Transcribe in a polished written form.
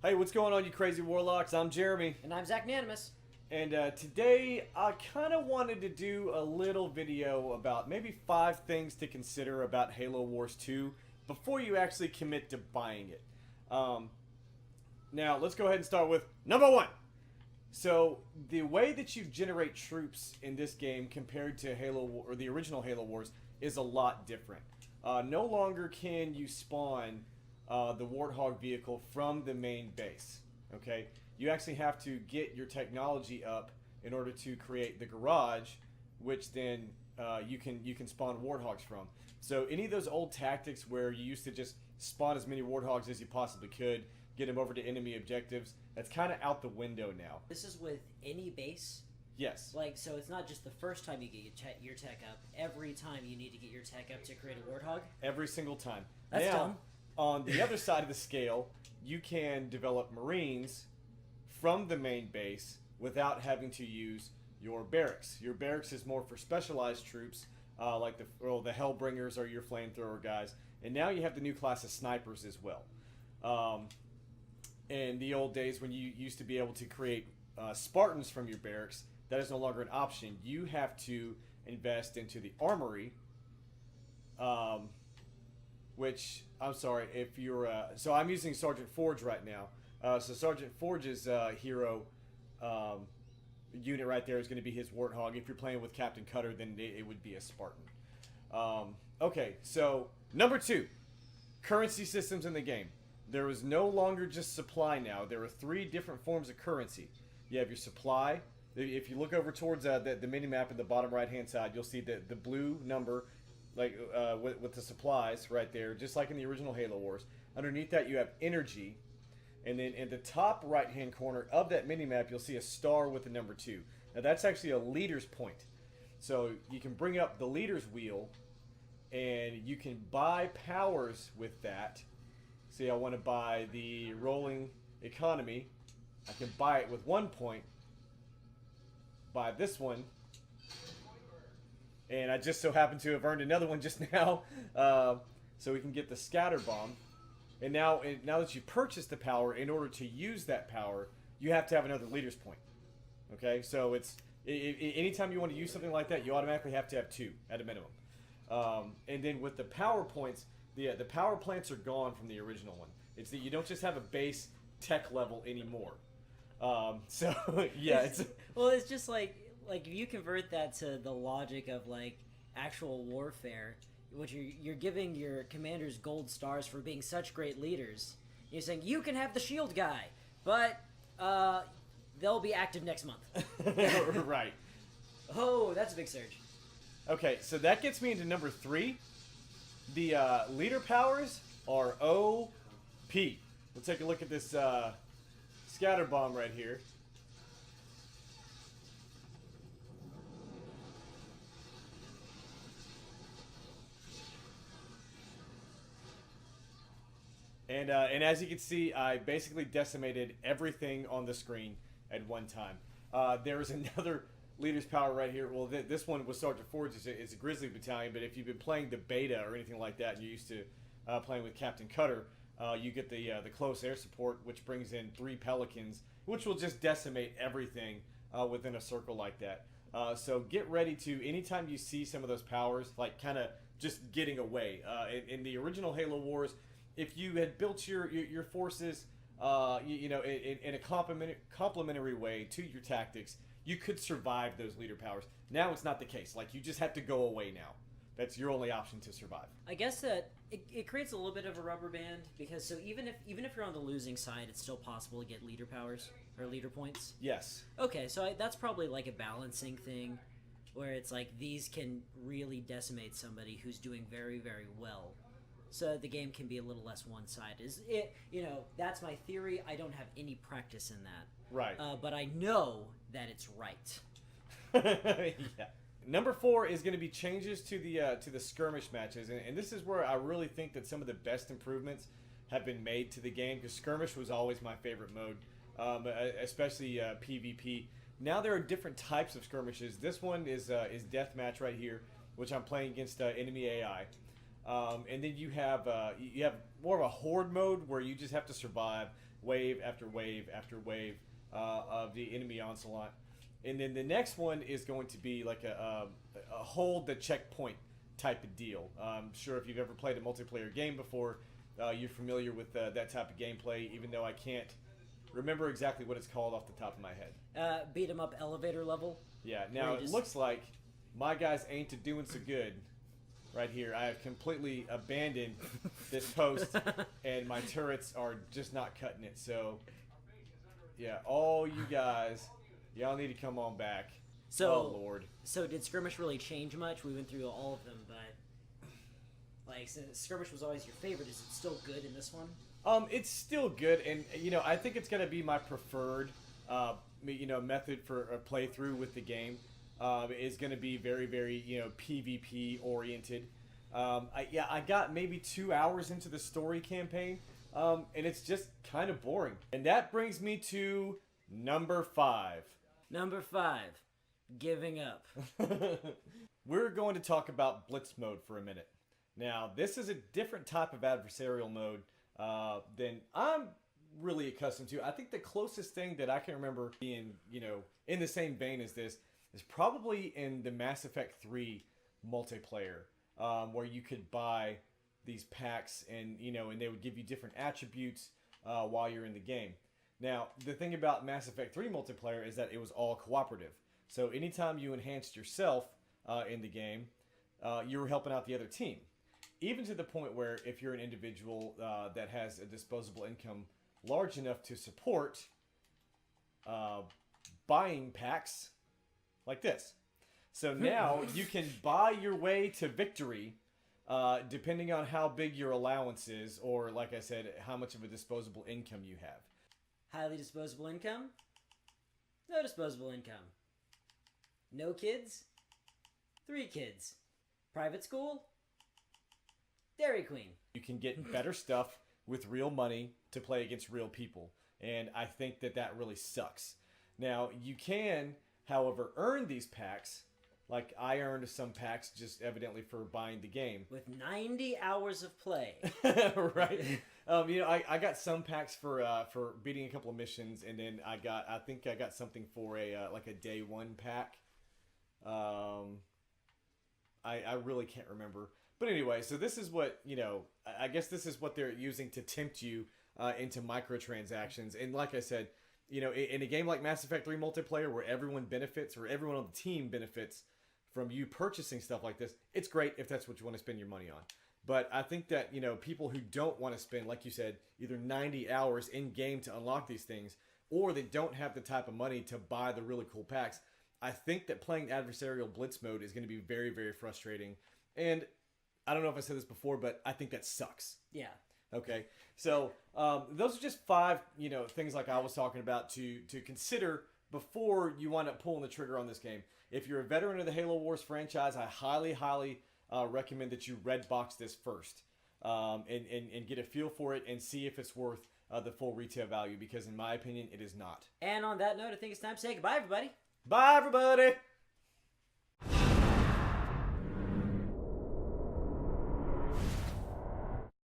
Hey, what's going on, you crazy warlocks? I'm Jeremy, And I'm Zach Nanimus. and today I kind of wanted to do a little video about maybe 5 things to consider about Halo Wars 2 before you actually commit to buying it. Now, let's go ahead and start with number 1. So, the way that you generate troops in this game compared to or the original Halo Wars is a lot different. No longer can you spawn the Warthog vehicle from the main base. Okay, you actually have to get your technology up in order to create the garage, which then you can spawn Warthogs from. So any of those old tactics where you used to just spawn as many Warthogs as you possibly could, get them over to enemy objectives, that's kind of out the window now. This is with any base? Yes. So it's not just the first time you get your tech up. Every time you need to get your tech up to create a Warthog? Every single time. That's now, dumb. On the other side of the scale, you can develop Marines from the main base without having to use your barracks. Your barracks is more for specialized troops, like the Hellbringers or your flamethrower guys. And now you have the new class of snipers as well. In the old days when you used to be able to create Spartans from your barracks, that is no longer an option. You have to invest into the armory, which, I'm sorry, if you're... so I'm using Sergeant Forge right now. So Sergeant Forge's hero unit right there is going to be his Warthog. If you're playing with Captain Cutter, then it would be a Spartan. Okay, so number 2, currency systems in the game. There is no longer just supply now. There are 3 different forms of currency. You have your supply. If you look over towards the mini-map in the bottom right-hand side, you'll see the blue number, like with the supplies right there, just like in the original Halo Wars. Underneath that, you have energy. And then in the top right-hand corner of that mini-map, you'll see a star with the number 2. Now, that's actually a leader's point. So you can bring up the leader's wheel, and you can buy powers with that. See, I want to buy the rolling economy. I can buy it with 1 point. Buy this one. And I just so happen to have earned another one just now. So we can get the scatter bomb. And now that you purchased the power, in order to use that power, you have to have another leader's point. Okay? So anytime you want to use something like that, you automatically have to have 2 at a minimum. And then with the power points, the power plants are gone from the original one. It's that you don't just have a base tech level anymore. So yeah, it's just like if you convert that to the logic of like actual warfare, which you're giving your commanders gold stars for being such great leaders. You're saying you can have the shield guy, but they'll be active next month. Right. Oh, that's a big surge. Okay, so that gets me into number 3. The leader powers are OP. Let's take a look at this scatter bomb right here. And as you can see, I basically decimated everything on the screen at one time. There is another leader's power right here. Well, this one was Sergeant Forge. It's a Grizzly Battalion, but if you've been playing the beta or anything like that, and you're used to playing with Captain Cutter, you get the close air support, which brings in 3 Pelicans, which will just decimate everything within a circle like that. So get ready to, anytime you see some of those powers, like kind of just getting away. In the original Halo Wars, if you had built your forces, in a complementary way to your tactics, you could survive those leader powers. Now it's not the case. Like, you just have to go away now. That's your only option to survive. I guess that it creates a little bit of a rubber band, because so even if you're on the losing side, it's still possible to get leader powers or leader points. Yes. Okay, so that's probably like a balancing thing, where it's like these can really decimate somebody who's doing very, very well. So the game can be a little less one-sided. That's my theory. I don't have any practice in that. Right. But I know that it's right. Yeah. Number 4 is going to be changes to the skirmish matches, and this is where I really think that some of the best improvements have been made to the game, because skirmish was always my favorite mode, especially PvP. Now there are different types of skirmishes. This one is deathmatch right here, which I'm playing against enemy AI. And then you have more of a horde mode where you just have to survive. wave after wave after wave of the enemy onslaught. And then the next one is going to be like a hold the checkpoint type of deal. I'm sure if you've ever played a multiplayer game before, you're familiar with that type of gameplay, even though I can't remember exactly what it's called off the top of my head. Beat 'em up elevator level. Yeah, now it looks like my guys ain't a doing so good right here. I have completely abandoned this post, and my turrets are just not cutting it. So, yeah, all you guys, y'all need to come on back. So, oh, Lord. So did Skirmish really change much? We went through all of them, but like, since Skirmish was always your favorite, is it still good in this one? It's still good, and I think it's gonna be my preferred, method for a playthrough with the game. Is gonna be very, very, PvP oriented. I got maybe 2 hours into the story campaign, and it's just kind of boring. And that brings me to number 5. Number 5, giving up. We're going to talk about Blitz mode for a minute. Now, this is a different type of adversarial mode than I'm really accustomed to. I think the closest thing that I can remember being, in the same vein as this is probably in the Mass Effect 3 multiplayer, where you could buy these packs and they would give you different attributes while you're in the game. Now, the thing about Mass Effect 3 multiplayer is that it was all cooperative. So anytime you enhanced yourself in the game, you were helping out the other team. Even to the point where if you're an individual that has a disposable income large enough to support buying packs like this. So now you can buy your way to victory depending on how big your allowance is, or like I said, how much of a disposable income you have. Highly disposable income? No disposable income. No kids? 3 kids. Private school? Dairy Queen. You can get better stuff with real money to play against real people. And I think that really sucks. Now, you can, however, earn these packs. Like, I earned some packs just evidently for buying the game. With 90 hours of play. Right. I got some packs for beating a couple of missions, and then I think I got something for a day 1 pack. I really can't remember. But anyway, so this is what, I guess this is what they're using to tempt you into microtransactions. And like I said, in a game like Mass Effect 3 multiplayer where everyone benefits, or everyone on the team benefits from you purchasing stuff like this, it's great if that's what you want to spend your money on. But I think that, people who don't want to spend, like you said, either 90 hours in game to unlock these things, or they don't have the type of money to buy the really cool packs, I think that playing adversarial Blitz mode is going to be very, very frustrating. And I don't know if I said this before, but I think that sucks. Yeah. Okay. So those are just 5, things like I was talking about to consider before you wind up pulling the trigger on this game. If you're a veteran of the Halo Wars franchise, I highly, highly recommend that you red box this first and get a feel for it and see if it's worth the full retail value, because in my opinion, it is not. And on that note, I think it's time to say goodbye, everybody. Bye, everybody.